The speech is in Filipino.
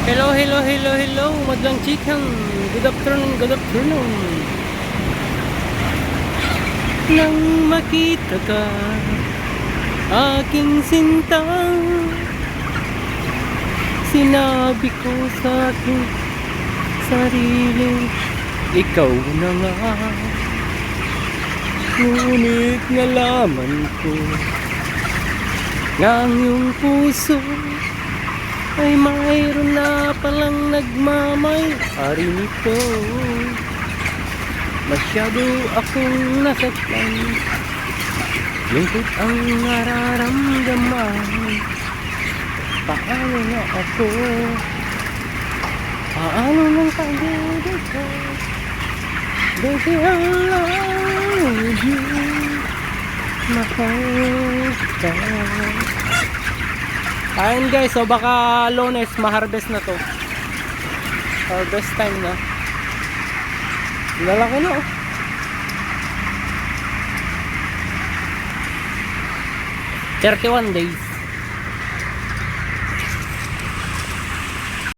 Hello, hello, hello, hello, madlang chikang. Good afternoon, good afternoon. Nang makita ka, aking sinta, sinabi ko sa aking sarili, ikaw na nga. Ngunit nalaman ko na ang iyong puso ay mayroon na palang nagmamay-ari nito. Masyado akong nasaktan, lungkot ang nararamdaman. Paano na ako? Paano nang pag-ibig? Baby, I love you. Mahal ka. Ayun guys, so baka Lunes ma-harvest na to. Harvest time na. Lalaki na oh. $31 days.